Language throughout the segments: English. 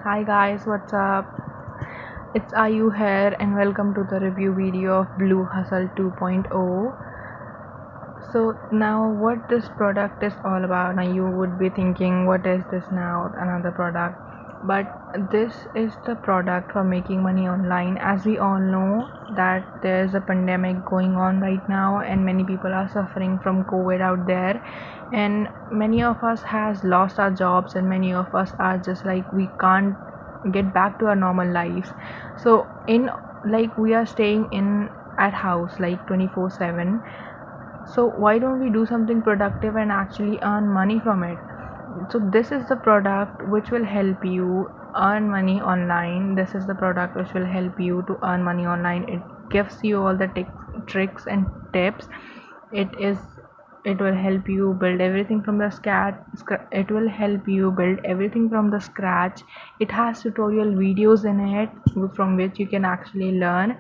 Hi guys, what's up? It's Ayu here and welcome to the review video of Blue Hustle 2.0. So now what this product is all about. Now you would be thinking, what is this now? Another product. But this is the product for making money online. As we all know that there's a pandemic going on right now and many people are suffering from COVID out there, and many of us has lost our jobs and many of us are just like we can't get back to our normal lives. So in like we are staying in at house like 24/7. So why don't we do something productive and actually earn money from it? So this is the product which will help you earn money online. This is the product which will help you to earn money online. It gives you all the tricks and tips. It will help you build everything from the it will help you build everything from the scratch. It has tutorial videos in it from which you can actually learn.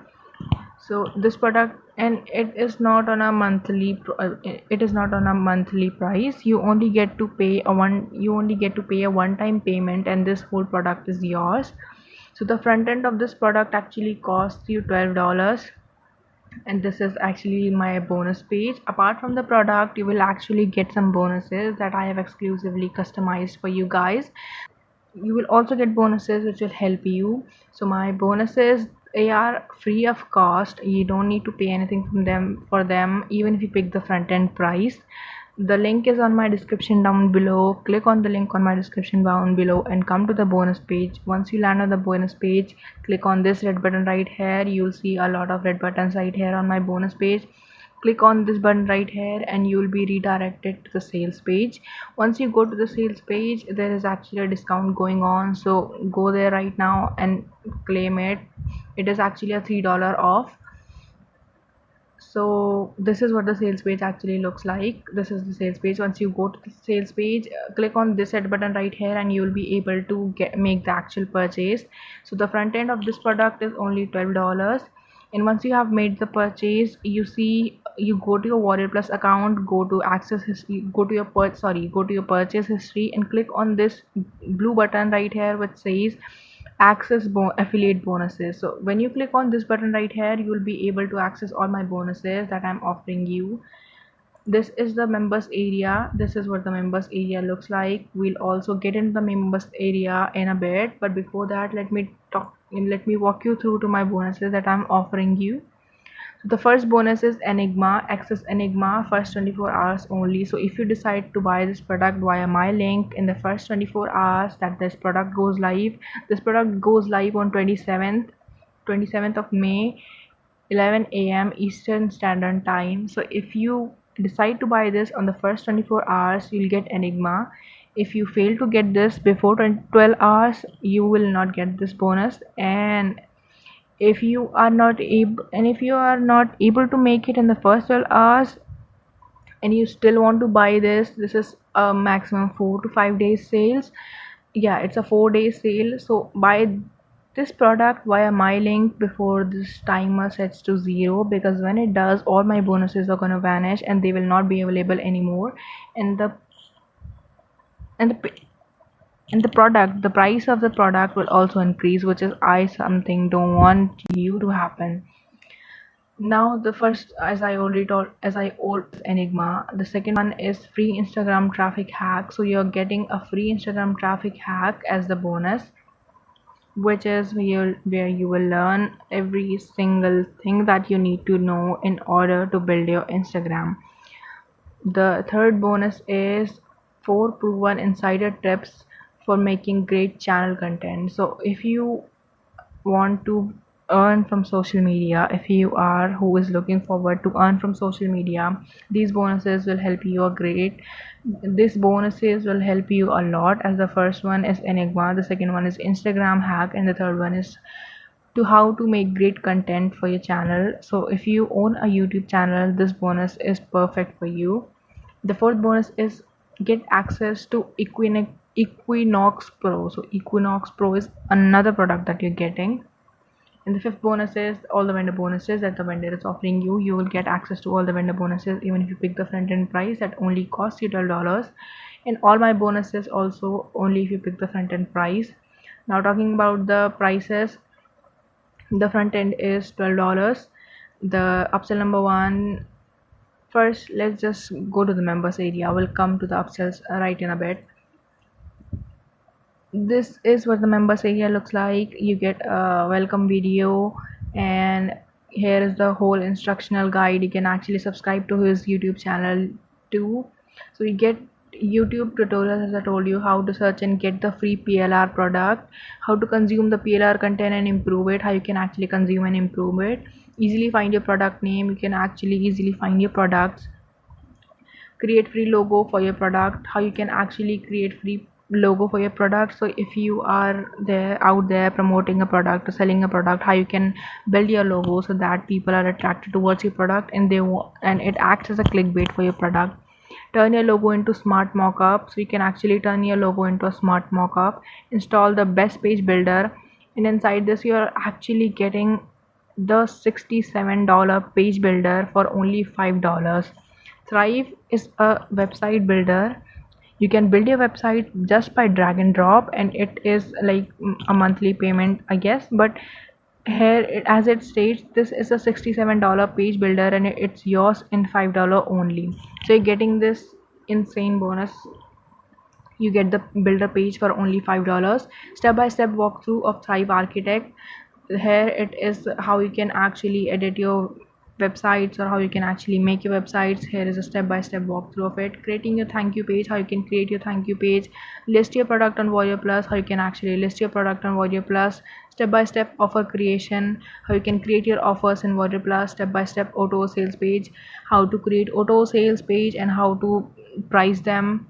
So this product, and it is not on a monthly price. You only get to pay a one time payment and this whole product is yours. So the front end of this product actually costs you $12, and this is actually my bonus page. Apart from the product, you will actually get some bonuses that I have exclusively customized for you guys. You will also get bonuses which will help you. So my bonuses, they are free of cost. You don't need to pay anything from them for them, even if you pick the front end price. The link is on my description down below. Click on the link on my description down below and come to the bonus page. Once you land on the bonus page, click on this red button right here. You'll see a lot of red buttons right here on my bonus page. Click on this button right here and you will be redirected to the sales page. Once you go to the sales page, there is actually a discount going on, so go there right now and claim it. It is actually a $3 off. So this is what the sales page actually looks like. This is the sales page. Once you go to the sales page, click on this red button right here and you will be able to make the actual purchase. So the front end of this product is only $12, and once you have made the purchase, you go to your Warrior Plus account, go to access history, go to your purchase history and click on this blue button right here which says affiliate bonuses. So when you click on this button right here, you will be able to access all my bonuses that I'm offering you. This is the members area. This is what the members area looks like. We'll also get into the members area in a bit, but before that, let me walk you through to my bonuses that I'm offering you. So the first bonus is Enigma, access Enigma first 24 hours only. So if you decide to buy this product via my link in the first 24 hours that this product goes live on 27th of May, 11 a.m. Eastern Standard Time. So if you decide to buy this on the first 24 hours, you'll get Enigma. If you fail to get this before 12 hours, you will not get this bonus. And if you are not able to make it in the first 12 hours and you still want to buy this is a maximum 4 to 5 days sales. Yeah, it's a 4-day sale. So buy this product via my link before this timer sets to 0, because when it does, all my bonuses are going to vanish and they will not be available anymore. And and the the price of the product will also increase, which is I something don't want you to happen. Now the first, as I told Enigma. The second one is free Instagram traffic hack. So you're getting a free Instagram traffic hack as the bonus, which is where you will learn every single thing that you need to know in order to build your Instagram. The third bonus is 4 proven insider tips for making great channel content. So if you want to earn from social media, if you are who is looking forward to earn from social media, these bonuses will help you a great these bonuses will help you a lot. As the first one is Enigma, the second one is Instagram hack, and the third one is to how to make great content for your channel. So if you own a YouTube channel, this bonus is perfect for you. The fourth bonus is get access to Equinox Pro. So Equinox Pro is another product that you're getting. And the fifth bonus is all the vendor bonuses that the vendor is offering you. You will get access to all the vendor bonuses even if you pick the front end price that only costs you $12. And all my bonuses also only if you pick the front end price. Now talking about the prices, the front end is $12. The upsell number one, first let's just go to the members area. We'll come to the upsells right in a bit. This is what the members area looks like. You get a welcome video, and here is the whole instructional guide. You can actually subscribe to his YouTube channel too. So you get YouTube tutorials, as I told you, how to search and get the free PLR product, how to consume the PLR content and improve it, how you can actually consume and improve it, easily find your product name. You can actually easily find your products, create free logo for your product, how you can actually create free logo for your product. So if you are there out there promoting a product or selling a product, how you can build your logo so that people are attracted towards your product and and it acts as a clickbait for your product. Turn your logo into smart mockup. So you can actually turn your logo into a smart mockup. Install the best page builder, and inside this you are actually getting the $67 page builder for only $5. Thrive is a website builder. You can build your website just by drag and drop, and it is like a monthly payment, I guess. But here, as it states, this is a $67 page builder, and it's yours in $5 only. So you're getting this insane bonus. You get the builder page for only $5. Step-by-step walkthrough of Thrive Architect. Here it is how you can actually edit your websites, or how you can actually make your websites. Here is a step-by-step walkthrough of it. Creating your thank you page, how you can create your thank you page. List your product on Warrior Plus, how you can actually list your product on Warrior Plus. Step-by-step offer creation, how you can create your offers in Warrior Plus. Step-by-step auto sales page, how to create auto sales page and how to price them.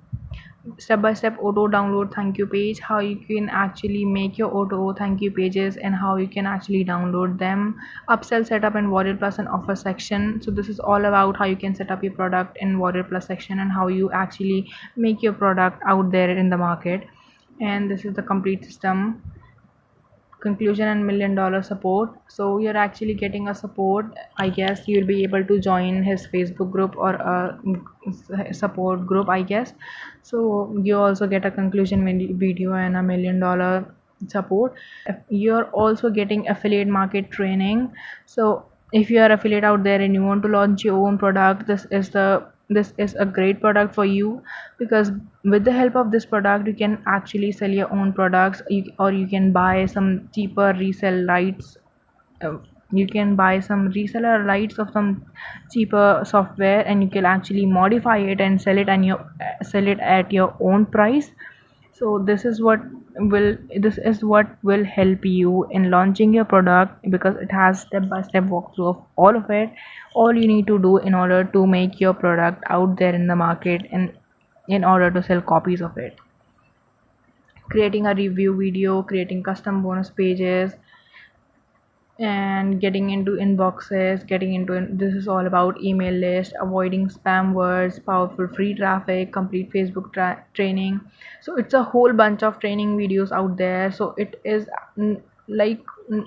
Step by step auto download thank you page, how you can actually make your auto thank you pages and how you can actually download them. Upsell setup and Warrior Plus and offer section. So this is all about how you can set up your product in Warrior Plus section and how you actually make your product out there in the market. And this is the complete system. Conclusion and $1,000,000 support. So you're actually getting a support. I guess you'll be able to join his Facebook group or a support group, I guess. So you also get a conclusion video and a $1,000,000 support. You're also getting affiliate market training. So if you are affiliate out there and you want to launch your own product, this is a great product for you, because with the help of this product you can actually sell your own products, or you can buy some cheaper resell rights. You can buy some reseller rights of some cheaper software, and you can actually modify it and sell it at your own price. So this is what will help you in launching your product, because it has step by step walkthrough of all of it. All you need to do in order to make your product out there in the market, and in order to sell copies of it: creating a review video, creating custom bonus pages, and getting into inboxes, this is all about email list, avoiding spam words, powerful free traffic, complete Facebook training. So it's a whole bunch of training videos out there. So it is like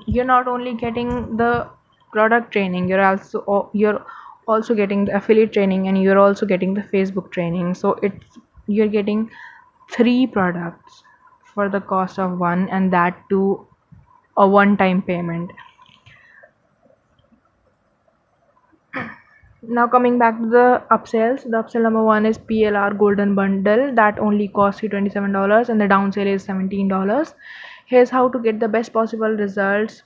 you're not only getting the product training, you're also getting the affiliate training, and you're also getting the Facebook training. So you're getting three products for the cost of one, and that too a one-time payment. Now coming back to the upsells, the upsell number one is PLR Golden Bundle, that only costs you $27, and the downsell is $17. Here's how to get the best possible results: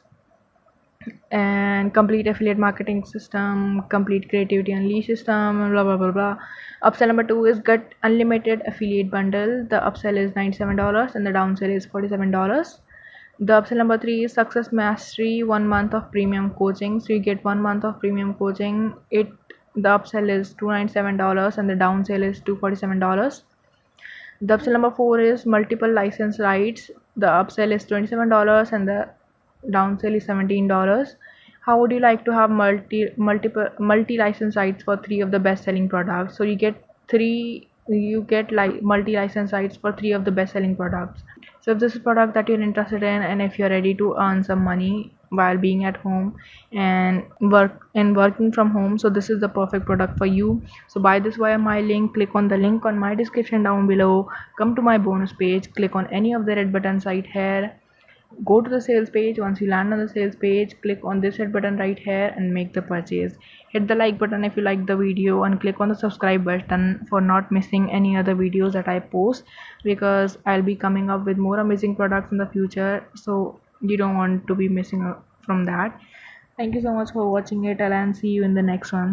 and complete affiliate marketing system, complete creativity unleash system, blah blah blah blah. Upsell number two is get unlimited affiliate bundle. The upsell is $97 and the downsell is $47. The upsell number three is success mastery, 1 month of premium coaching. So you get 1 month of premium coaching. The upsell is $297 and the downsell is $247. The upsell number four is multiple license rights. The upsell is $27 and the downsell is $17. How would you like to have multi license rights for three of the best selling products? So you get like multi license rights for three of the best selling products. So if this is a product that you're interested in, and if you're ready to earn some money while being at home and working from home, so this is the perfect product for you. So buy this via my link. Click on the link on my description down below, come to my bonus page, click on any of the red buttons right here, go to the sales page. Once you land on the sales page, click on this red button right here and make the purchase. Hit the like button if you like the video, and click on the subscribe button for not missing any other videos that I post, because I'll be coming up with more amazing products in the future, so you don't want to be missing out from that. Thank you so much for watching it, and see you in the next one.